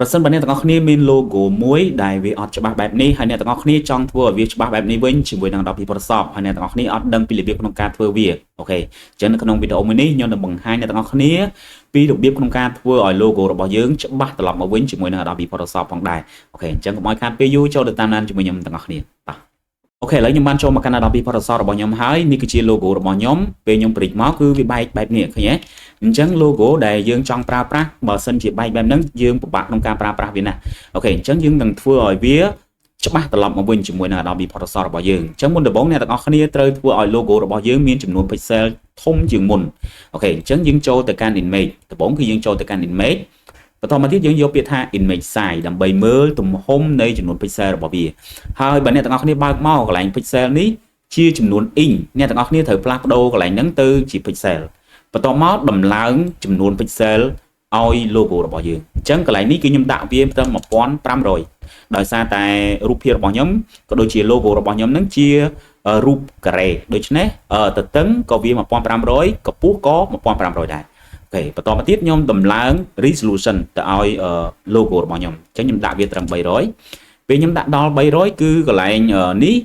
ប្រសិនបើអ្នកទាំងអស់គ្នាមាន logo មួយដែលវាអត់ច្បាស់បែបនេះហើយអ្នកទាំងអស់គ្នាចង់ធ្វើឲ្យវាច្បាស់បែបនេះវិញជាមួយនឹង Adobe Photoshop ហើយអ្នកទាំងអស់គ្នាអត់ដឹងពីរបៀបក្នុងការធ្វើវាអូខេអញ្ចឹងនៅក្នុងវីដេអូមួយនេះខ្ញុំនឹងបង្ហាញអ្នកទាំងអស់គ្នាពីរបៀបក្នុងការធ្វើឲ្យ logo របស់យើងច្បាស់ត្រឡប់មកវិញជាមួយនឹង Adobe Photoshop ផងដែរអូខេអញ្ចឹងកុំឲ្យខាតពេលយូរចូលទៅតាមដានជាមួយខ្ញុំទាំងអស់គ្នាបាទអូខេឥឡូវខ្ញុំបានចូលមកកាន់ Adobe Photoshop របស់ខ្ញុំហើយនេះគឺជា logo របស់ខ្ញុំពេលខ្ញុំព្រិចមកគឺវាបែកបែបនេះឃើញទេអញ្ចឹង logo ដែលយើងចង់ប្រើប្រាស់បើសិនជាបែកបែបហ្នឹងយើងពិបាកក្នុងការប្រើប្រាស់វាណាអូខេអញ្ចឹងយើងនឹងធ្វើឲ្យវាច្បាស់ត្រឡប់មកវិញជាមួយនឹង Adobe Photoshop របស់យើងអញ្ចឹងមុនដំបូងអ្នកទាំងអស់គ្នាត្រូវធ្វើឲ្យ logo របស់យើងមានចំនួន pixel ធំជាងមុនអូខេអញ្ចឹងយើងចូលទៅកាន់ image ដំបូងគឺយើងចូលទៅកាន់ image បន្តមកទៀតយើងយកពាក្យថា image size ដើម្បីមើលទំហំនៃចំនួន pixel របស់វាហើយបើអ្នកទាំងអស់គ្នាបើកមកកន្លែង pixel នេះជាចំនួន inch អ្នកទាំងអស់គ្នាត្រូវផ្លាស់ប្ដូរកន្លែងហ្នឹងទៅជា pixel បន្តមកដំឡើងចំនួន pixel ឲ្យ logo របស់យើងអញ្ចឹងកន្លែងនេះគឺខ្ញុំដាក់វាត្រឹម1500ដោយសារតែរូបភាពរបស់ខ្ញុំក៏ដូចជា logo របស់ខ្ញុំហ្នឹងជារូបការ៉េដូច្នេះទទឹងក៏វា1500កម្ពស់ក៏1500ដែរអូខេបន្តមកទៀតខ្ញុំដំឡើង resolution ទៅឲ្យ logo របស់ខ្ញុំអញ្ចឹងខ្ញុំដាក់វាត្រឹម300ពេលខ្ញុំដាក់ដល់300គឺកន្លែងនេះ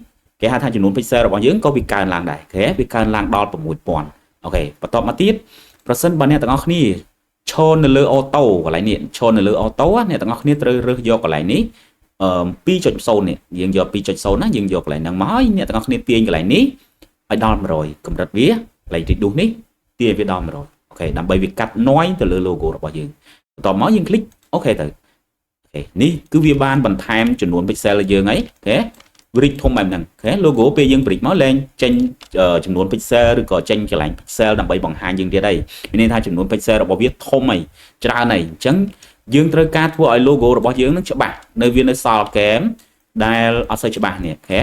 គេហៅថាចំនួន pixel របស់យើងក៏វាកើនឡើងដែរអូខេវាកើនឡើងដល់6000អូខេបន្តមកទៀតប្រសិនបើអ្នកទាំងអស់គ្នាឈរនៅលើអូតូកន្លែងនេះឈរនៅលើអូតូអ្នកទាំងអស់គ្នាត្រូវរើសយកកន្លែងនេះ2.0 នេះយើងយក 2.0 ណាយើងយកកន្លែងហ្នឹងមកហើយអ្នកទាំងអស់គ្នាទាញកន្លែងនេះឲ្យដល់100កម្រិតវាកន្លែង reduce នេះទាញវាដល់100អូខេដើម្បីវាកាត់ noise ទៅលើ logo របស់យើងបន្តមកយើងคลิกអូខេទៅអូខេនេះគឺវាបានបន្ថែមចំនួន pixel យើងអីអូខេវារីកធំបែបហ្នឹងអូខេ logo ពេលយើងព្រិចមកលែងចេញចំនួន pixel ឬក៏ចេញកន្លែង pixel ដើម្បីបង្ហាញយើងទៀតអីមានន័យថាចំនួន pixel របស់វាធំអីច្រើនអីអញ្ចឹងយើងត្រូវការធ្វើឲ្យ logo របស់យើងនឹងច្បាស់នៅវានៅសល់កែមដែលអត់សូវច្បាស់នេះអូខេ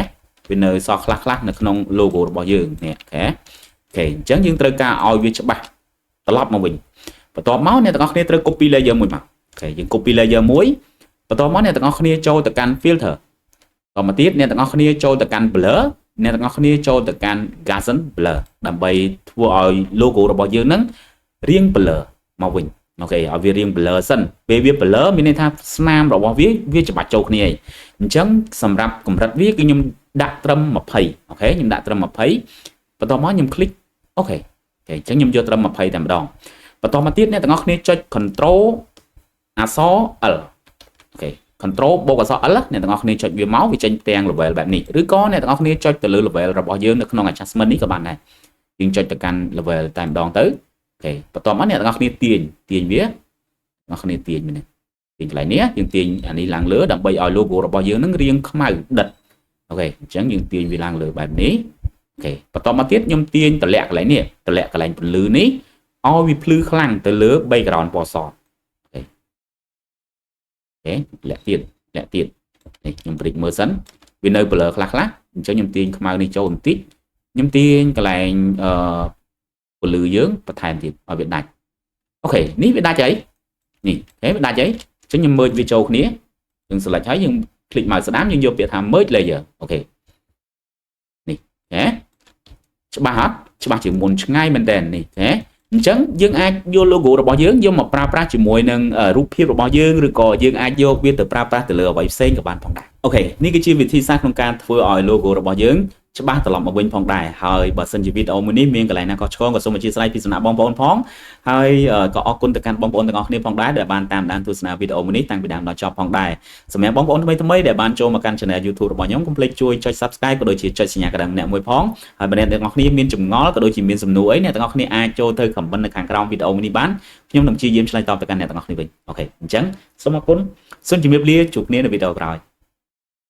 វានៅសល់ខ្លះនៅក្នុង logo របស់យើងនេះអូខេអញ្ចឹងយើងត្រូវការឲ្យវាច្បាស់ត្រឡប់មកវិញបន្ទាប់មកអ្នកទាំងអស់គ្នាត្រូវ copy layer មួយមកអូខេយើង copy layer មួយបន្ទាប់មកអ្នកទាំងអស់គ្នាចូលទៅកាន់ filter តមកទៀតអ្នកទាំងអស់គ្នាចូលទៅកាន់ blur អ្នកទាំងអស់គ្នាចូលទៅកាន់ Gaussian blur ដើម្បីធ្វើឲ្យ logo របស់យើងហ្នឹងរៀង blur មកវិញអូខេឲ្យវារៀង blur សិនពេលវា blur មានន័យថាស្នាមរបស់វាច្បាច់ចូលគ្នាហើយអញ្ចឹងសម្រាប់កម្រិតវាគឺខ្ញុំដាក់ត្រឹម20អូខេខ្ញុំដាក់ត្រឹម20បន្ទាប់មកខ្ញុំ click អូខេអញ្ចឹងខ្ញុំយកត្រឹម20តែម្ដងបន្តមកទៀតអ្នកទាំងអស់គ្នាចុច control អក្សរ L អូខេ control បូកអក្សរ L អ្នកទាំងអស់គ្នាចុចវាមកវាចេញផ្ទាំង level បែបនេះឬក៏អ្នកទាំងអស់គ្នាចុចទៅលើ level របស់យើងនៅក្នុង adjustment នេះក៏បានដែរយើងចុចទៅកាន់ level តែម្ដងទៅអូខេបន្ទាប់មកអ្នកទាំងអស់គ្នាទាញវាអ្នកគ្នាទាញមែនទេទាញកន្លែងនេះយើងទាញអានេះឡើងលើដើម្បីឲ្យ logo របស់យើងនឹងរាងខ្មៅដិតអូខេអញ្ចឹងយើងទាញវាឡើងលើបែបនេះអូខេបន្តមកទៀតខ្ញុំទាញតម្លាក់កន្លែងនេះតម្លាក់កន្លែងពន្លឺនេះឲ្យវាភ្លឺខ្លាំងទៅលើ background ពណ៌សអូខេលាក់ទៀតនេះខ្ញុំព្រិចមើលសិនវានៅ blur ខ្លះអញ្ចឹងខ្ញុំទាញខ្មៅនេះចូលបន្តិចខ្ញុំទាញកន្លែងពលឺយើងបន្ថែមទៀតឲ្យវាដាច់អូខេនេះវាដាច់ហើយនេះអូខេវាដាច់ហើយអញ្ចឹងខ្ញុំ merge វាចូលគ្នាយើង select ហើយយើង click មកស្ដាមយើងយកពាក្យថា merge layer អូខេនេះអូខេច្បាស់អត់ច្បាស់ជាងមុនឆ្ងាយមែនតើនេះអូខេអញ្ចឹងយើងអាចយក logo របស់យើងយកមកប្រើប្រាស់ជាមួយនឹងរូបភាពរបស់យើងឬក៏យើងអាចយកវាទៅប្រើប្រាស់ទៅលើអ្វីផ្សេងក៏បានផងដែរអូខេនេះគឺជាវិធីសាស្ត្រក្នុងការធ្វើឲ្យ logo របស់យើងច្បាស់ត្រឡប់មកវិញផងដែរហើយបើសិនជាវីដេអូមួយនេះមានកន្លែងណាខុសឆ្គងក៏សូមអធិស្ឋានពីសំណាក់បងប្អូនផងហើយក៏អរគុណទៅកាន់បងប្អូនទាំងអស់គ្នាផងដែរដែលបានតាមដានទស្សនាវីដេអូមួយនេះតាំងពីដើមដល់ចប់ផងដែរសម្រាប់បងប្អូនថ្មីដែលបានចូលមកកាន់ Channel YouTube របស់ខ្ញុំកុំភ្លេចជួយចុច Subscribe ក៏ដូចជាចុចសញ្ញាកណ្ដឹងម្នាក់មួយផងហើយបើអ្នកទាំងអស់គ្នាមានចម្ងល់ក៏ដូចជាមានសំណួរអីអ្នកទាំងអស់គ្នាអាចចូលទៅ comment នៅខាងក្រោមវីដេអូមួយនេះបានខ្ញុំនឹងព្យាយាមឆ្លើយតបទៅកាន់អ្នកទាំងអស់គ្នាវិញអូខេអញ្ចឹងសូមអរគុណសូមជម្រាបលាជួបគ្នានៅវីដេអូក្រោយ